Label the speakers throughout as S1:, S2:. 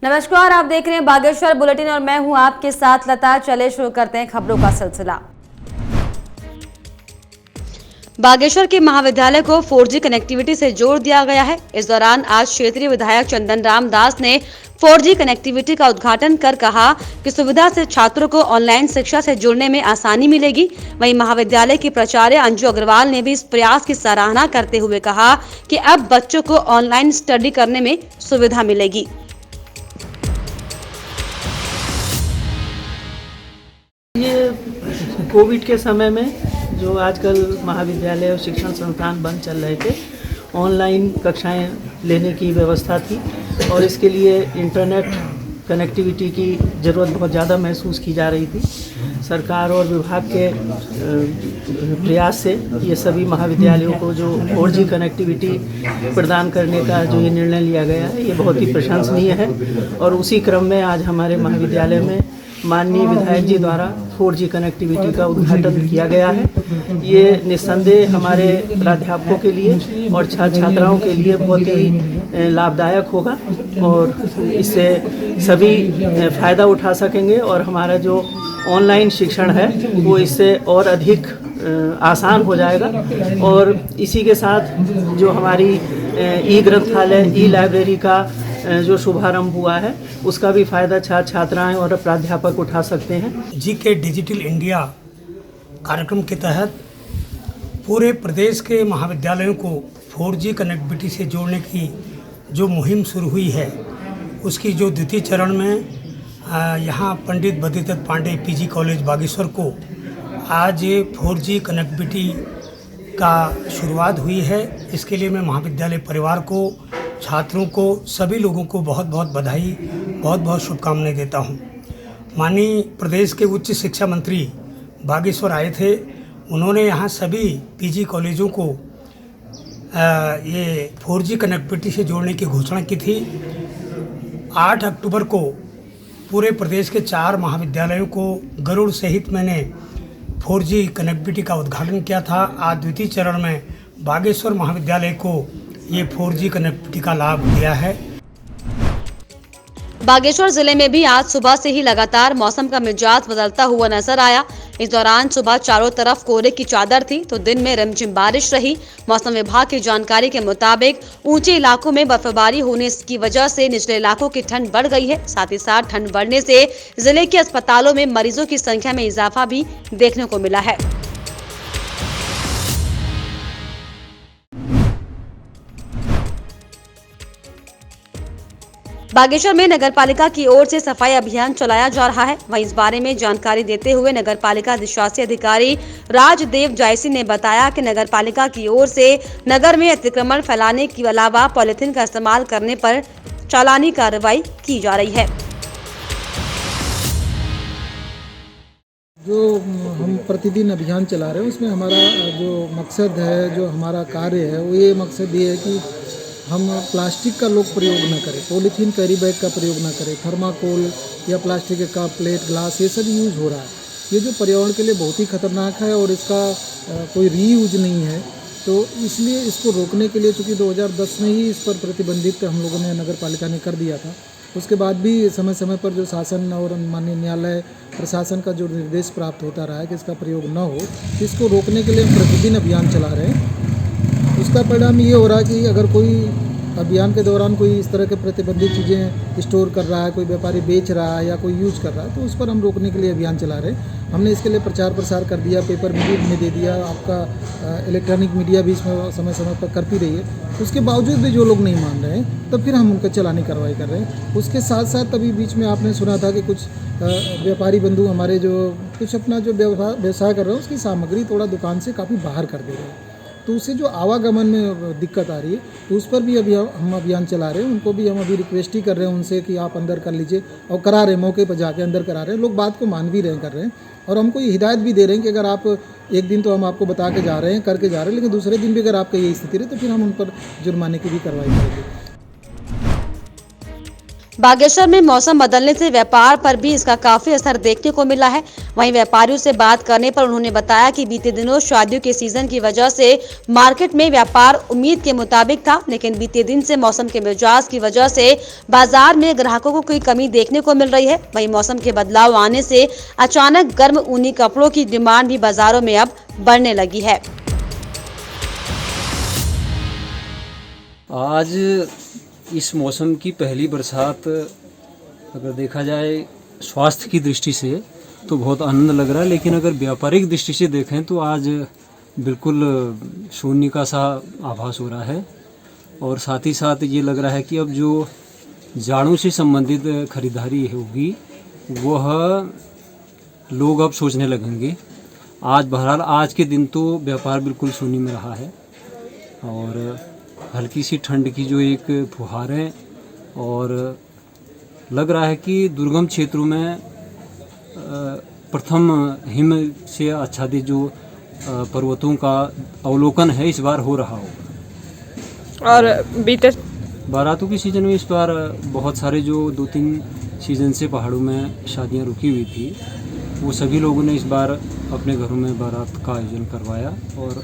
S1: नमस्कार, आप देख रहे हैं बागेश्वर बुलेटिन और मैं हूं आपके साथ लता। चले शुरू करते हैं खबरों का सिलसिला। बागेश्वर के महाविद्यालय को 4G कनेक्टिविटी से जोड़ दिया गया है। इस दौरान आज क्षेत्रीय विधायक चंदन राम दास ने 4G कनेक्टिविटी का उद्घाटन कर कहा कि सुविधा से छात्रों को ऑनलाइन शिक्षा से जुड़ने में आसानी मिलेगी। वहीं महाविद्यालय की प्राचार्य अंजू अग्रवाल ने भी इस प्रयास की सराहना करते हुए कहा कि अब बच्चों को ऑनलाइन स्टडी करने में सुविधा मिलेगी।
S2: ये कोविड के समय में जो आजकल महाविद्यालय और शिक्षण संस्थान बंद चल रहे थे, ऑनलाइन कक्षाएं लेने की व्यवस्था थी और इसके लिए इंटरनेट कनेक्टिविटी की ज़रूरत बहुत ज़्यादा महसूस की जा रही थी। सरकार और विभाग के प्रयास से ये सभी महाविद्यालयों को जो 4G कनेक्टिविटी प्रदान करने का जो ये निर्णय लिया गया है, ये बहुत ही प्रशंसनीय है। और उसी क्रम में आज हमारे महाविद्यालय में माननीय विधायक जी द्वारा 4G कनेक्टिविटी का उद्घाटन किया गया है। ये निस्संदेह हमारे प्राध्यापकों के लिए और छात्र छात्राओं के लिए बहुत ही लाभदायक होगा और इससे सभी फ़ायदा उठा सकेंगे और हमारा जो ऑनलाइन शिक्षण है वो इससे और अधिक आसान हो जाएगा। और इसी के साथ जो हमारी ई ग्रंथालय, ई लाइब्रेरी का जो शुभारंभ हुआ है, उसका भी फ़ायदा छात्र छात्राएँ और प्राध्यापक उठा सकते हैं।
S3: जीके डिजिटल इंडिया कार्यक्रम के तहत पूरे प्रदेश के महाविद्यालयों को 4G कनेक्टिविटी से जोड़ने की जो मुहिम शुरू हुई है, उसकी जो द्वितीय चरण में यहाँ पंडित बद्रीदत्त पांडे पीजी कॉलेज बागेश्वर को आज 4G कनेक्टिविटी का शुरुआत हुई है। इसके लिए मैं महाविद्यालय परिवार को, छात्रों को, सभी लोगों को बहुत बहुत बधाई, बहुत बहुत शुभकामनाएं देता हूं। माननीय प्रदेश के उच्च शिक्षा मंत्री बागेश्वर आए थे। उन्होंने यहाँ सभी पीजी कॉलेजों को ये 4G कनेक्टिविटी से जोड़ने की घोषणा की थी। 8 अक्टूबर को पूरे प्रदेश के 4 महाविद्यालयों को गरुड़ सहित मैंने 4G कनेक्टिविटी का उद्घाटन किया था। आज द्वितीय चरण में बागेश्वर महाविद्यालय को ये 4G कनेक्टिविटी का लाभ दिया है।
S1: बागेश्वर जिले में भी आज सुबह से ही लगातार मौसम का मिजाज बदलता हुआ नजर आया। इस दौरान सुबह चारों तरफ कोहरे की चादर थी तो दिन में रिमझिम बारिश रही। मौसम विभाग की जानकारी के मुताबिक ऊंचे इलाकों में बर्फबारी होने की वजह से निचले इलाकों की ठंड बढ़ गई है। साथ ही साथ ठंड बढ़ने से जिले के अस्पतालों में मरीजों की संख्या में इजाफा भी देखने को मिला है। बागेश्वर में नगरपालिका की ओर से सफाई अभियान चलाया जा रहा है। वहीं इस बारे में जानकारी देते हुए नगरपालिका अधिशासी अधिकारी राजदेव जायसी ने बताया कि नगरपालिका की ओर से नगर में अतिक्रमण फैलाने के अलावा पॉलिथीन का इस्तेमाल करने पर चालानी कार्रवाई की जा रही है।
S4: जो हम प्रतिदिन अभियान चला रहे हैं उसमें हमारा जो मकसद है, जो हमारा कार्य है, वो ये मकसद ये है कि हम प्लास्टिक का लोग प्रयोग न करें, पॉलीथीन कैरी बैग का प्रयोग न करें, थर्माकोल या प्लास्टिक के कप, प्लेट, ग्लास ये सब यूज़ हो रहा है। ये जो पर्यावरण के लिए बहुत ही खतरनाक है और इसका कोई रीयूज नहीं है, तो इसलिए इसको रोकने के लिए चूँकि 2010 में ही इस पर प्रतिबंधित हम लोगों ने नगर पालिका ने कर दिया था। उसके बाद भी समय समय पर जो शासन और माननीय न्यायालय प्रशासन का जो निर्देश प्राप्त होता रहा है कि इसका प्रयोग न हो, इसको रोकने के लिए हम प्रतिदिन अभियान चला रहे हैं। उसका परिणाम ये हो रहा है कि अगर कोई अभियान के दौरान कोई इस तरह के प्रतिबंधित चीज़ें स्टोर कर रहा है, कोई व्यापारी बेच रहा है या कोई यूज कर रहा है, तो उस पर हम रोकने के लिए अभियान चला रहे हैं। हमने इसके लिए प्रचार प्रसार कर दिया, पेपर मीडिया में दे दिया, आपका इलेक्ट्रॉनिक मीडिया भी इसमें समय समय पर करती रही है। उसके बावजूद भी जो लोग नहीं मान रहे हैं, तब फिर हम उनका चालानी कार्रवाई कर रहे हैं। उसके साथ साथ अभी बीच में आपने सुना था कि कुछ व्यापारी बंधु हमारे जो कुछ अपना जो व्यवसाय कर रहे हैं उसकी सामग्री थोड़ा दुकान से काफ़ी बाहर कर दे रहे हैं, तो उससे जो आवागमन में दिक्कत आ रही है, तो उस पर भी अभी हम अभियान चला रहे हैं। उनको भी हम अभी रिक्वेस्ट ही कर रहे हैं उनसे कि आप अंदर कर लीजिए, और करा रहे हैं, मौके पर जाके अंदर करा रहे हैं। लोग बात को मान भी रहे कर रहे हैं और हमको ये हिदायत भी दे रहे हैं कि अगर आप एक दिन तो हम आपको बता के जा रहे हैं, करके जा रहे हैं, लेकिन दूसरे दिन भी अगर आपका यही स्थिति रहे तो फिर हम उन पर जुर्माने की भी कार्रवाई करेंगे।
S1: बागेश्वर में मौसम बदलने से व्यापार पर भी इसका काफी असर देखने को मिला है। वहीं व्यापारियों से बात करने पर उन्होंने बताया कि बीते दिनों शादियों के सीजन की वजह से मार्केट में व्यापार उम्मीद के मुताबिक था, लेकिन बीते दिन से मौसम के मिजाज की वजह से बाजार में ग्राहकों को कोई कमी देखने को मिल रही है। वहीं मौसम के बदलाव आने से अचानक गर्म ऊनी कपड़ों की डिमांड भी बाजारों में अब बढ़ने लगी है।
S5: आज इस मौसम की पहली बरसात अगर देखा जाए स्वास्थ्य की दृष्टि से तो बहुत आनंद लग रहा है, लेकिन अगर व्यापारिक दृष्टि से देखें तो आज बिल्कुल शून्य का सा आभास हो रहा है। और साथ ही साथ ये लग रहा है कि अब जो जाड़ों से संबंधित खरीदारी होगी वह लोग अब सोचने लगेंगे। आज बहरहाल आज के दिन तो व्यापार बिल्कुल शून्य में रहा है और हल्की सी ठंड की जो एक फुहारें, और लग रहा है कि दुर्गम क्षेत्रों में प्रथम हिम से आच्छादित जो पर्वतों का अवलोकन है इस बार हो रहा होगा।
S6: और बीते
S5: बारातों के सीज़न में इस बार बहुत सारे जो 2-3 सीज़न से पहाड़ों में शादियां रुकी हुई थी वो सभी लोगों ने इस बार अपने घरों में बारात का आयोजन करवाया। और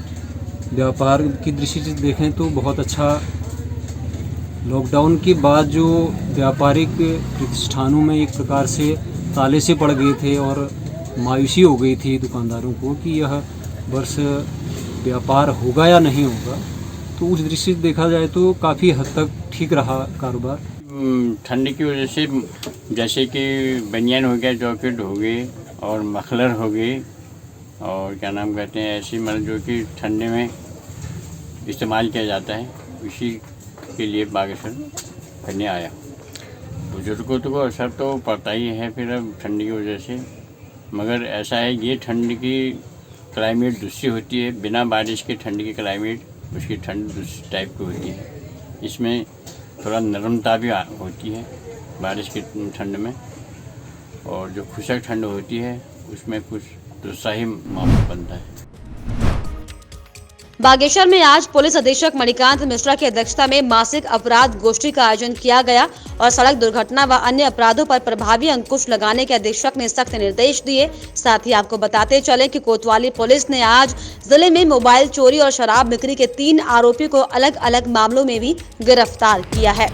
S5: व्यापार की दृष्टि से देखें तो बहुत अच्छा, लॉकडाउन के बाद जो व्यापारिक प्रतिष्ठानों में एक प्रकार से ताले से पड़ गए थे और मायूसी हो गई थी दुकानदारों को कि यह वर्ष व्यापार होगा या नहीं होगा, तो उस दृष्टि से देखा जाए तो काफ़ी हद तक ठीक रहा कारोबार।
S7: ठंड की वजह से जैसे कि बनियान हो गया, जैकेट हो गए और मफलर हो गए और क्या नाम कहते हैं ऐसी मतलब जो कि ठंडे में इस्तेमाल किया जाता है, उसी के लिए बागेश्वर करने आया। बुजुर्गों को असर तो पड़ता ही है फिर अब ठंडी की वजह से, मगर ऐसा है ये ठंड की क्लाइमेट दूसरी होती है, बिना बारिश के ठंड की क्लाइमेट उसकी ठंड दूसरी टाइप की होती है। इसमें थोड़ा नरमता भी होती है बारिश की ठंड में, और जो खुशक ठंड होती है उसमें कुछ दूसरा ही माहौल बनता है।
S1: बागेश्वर में आज पुलिस अधीक्षक मणिकांत मिश्रा की अध्यक्षता में मासिक अपराध गोष्ठी का आयोजन किया गया और सड़क दुर्घटना व अन्य अपराधों पर प्रभावी अंकुश लगाने के अधीक्षक ने सख्त निर्देश दिए। साथ ही आपको बताते चले कि कोतवाली पुलिस ने आज जिले में मोबाइल चोरी और शराब बिक्री के 3 आरोपियों को अलग अलग मामलों में भी गिरफ्तार किया है।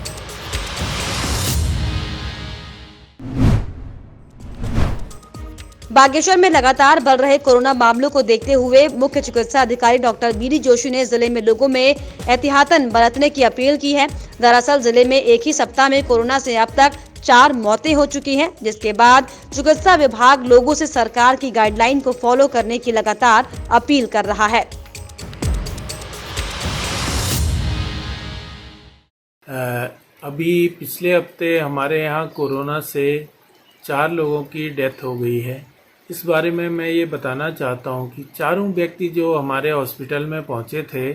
S1: बागेश्वर में लगातार बढ़ रहे कोरोना मामलों को देखते हुए मुख्य चिकित्सा अधिकारी डॉक्टर बीडी जोशी ने जिले में लोगों में एहतियातन बरतने की अपील की है। दरअसल जिले में एक ही सप्ताह में कोरोना से अब तक 4 मौतें हो चुकी हैं, जिसके बाद चिकित्सा विभाग लोगों से सरकार की गाइडलाइन को फॉलो करने की लगातार अपील कर रहा है।
S8: अभी पिछले हफ्ते हमारे यहाँ कोरोना से 4 लोगों की डेथ हो गई है। इस बारे में मैं ये बताना चाहता हूँ कि चारों व्यक्ति जो हमारे हॉस्पिटल में पहुँचे थे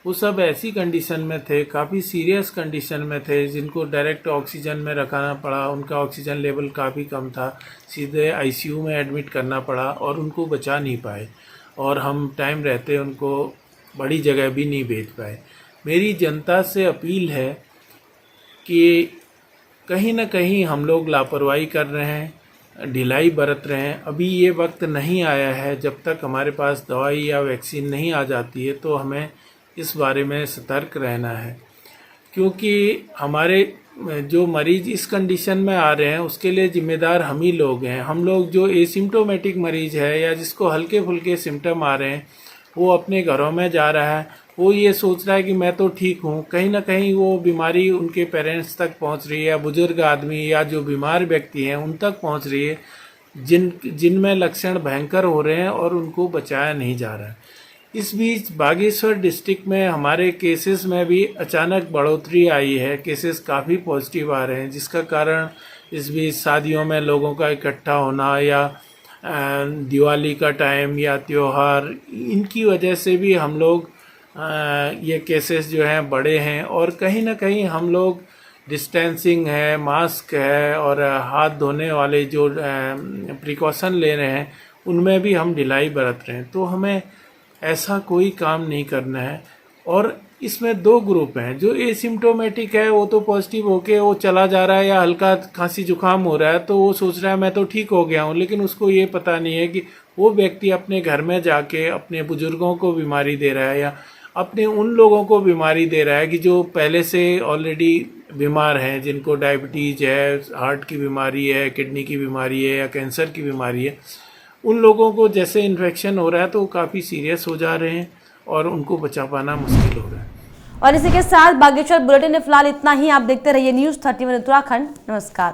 S8: वो सब ऐसी कंडीशन में थे, काफ़ी सीरियस कंडीशन में थे, जिनको डायरेक्ट ऑक्सीजन में रखाना पड़ा। उनका ऑक्सीजन लेवल काफ़ी कम था, सीधे आईसीयू में एडमिट करना पड़ा और उनको बचा नहीं पाए, और हम टाइम रहते उनको बड़ी जगह भी नहीं भेज पाए। मेरी जनता से अपील है कि कहीं ना कहीं हम लोग लापरवाही कर रहे हैं, ढिलाई बरत रहे हैं। अभी ये वक्त नहीं आया है, जब तक हमारे पास दवाई या वैक्सीन नहीं आ जाती है तो हमें इस बारे में सतर्क रहना है, क्योंकि हमारे जो मरीज इस कंडीशन में आ रहे हैं उसके लिए जिम्मेदार हम ही लोग हैं। हम लोग जो एसिम्प्टोमेटिक मरीज है या जिसको हल्के फुल्के सिम्टम आ रहे हैं वो अपने घरों में जा रहा है, वो ये सोच रहा है कि मैं तो ठीक हूँ, कहीं ना कहीं वो बीमारी उनके पेरेंट्स तक पहुँच रही है, या बुजुर्ग आदमी या जो बीमार व्यक्ति हैं उन तक पहुँच रही है, जिनमें लक्षण भयंकर हो रहे हैं और उनको बचाया नहीं जा रहा है। इस बीच बागेश्वर डिस्ट्रिक्ट में हमारे केसेस में भी अचानक बढ़ोतरी आई है, केसेस काफ़ी पॉजिटिव आ रहे हैं, जिसका कारण इस बीच शादियों में लोगों का इकट्ठा होना या दिवाली का टाइम या त्यौहार, इनकी वजह से भी हम लोग ये केसेस जो हैं बढ़े हैं। और कहीं ना कहीं हम लोग डिस्टेंसिंग है, मास्क है और हाथ धोने वाले जो प्रिकॉशन ले रहे हैं उनमें भी हम ढिलाई बरत रहे हैं। तो हमें ऐसा कोई काम नहीं करना है। और इसमें दो ग्रुप हैं। जो एसिम्टोमेटिक है वो तो पॉजिटिव होके वो चला जा रहा है, या हल्का खांसी जुकाम हो रहा है तो वो सोच रहा है मैं तो ठीक हो गया हूँ, लेकिन उसको ये पता नहीं है कि वो व्यक्ति अपने घर में जाके अपने बुजुर्गों को बीमारी दे रहा है, या अपने उन लोगों को बीमारी दे रहा है कि जो पहले से ऑलरेडी बीमार हैं, जिनको डायबिटीज़ है, हार्ट की बीमारी है, किडनी की बीमारी है या कैंसर की बीमारी है। उन लोगों को जैसे इन्फेक्शन हो रहा है तो वो काफ़ी सीरियस हो जा रहे हैं और उनको बचा पाना मुश्किल हो रहा है।
S1: और इसी के साथ बागेश्वर बुलेटिन में फिलहाल इतना ही। आप देखते रहिए न्यूज़ 31 उत्तराखंड। नमस्कार।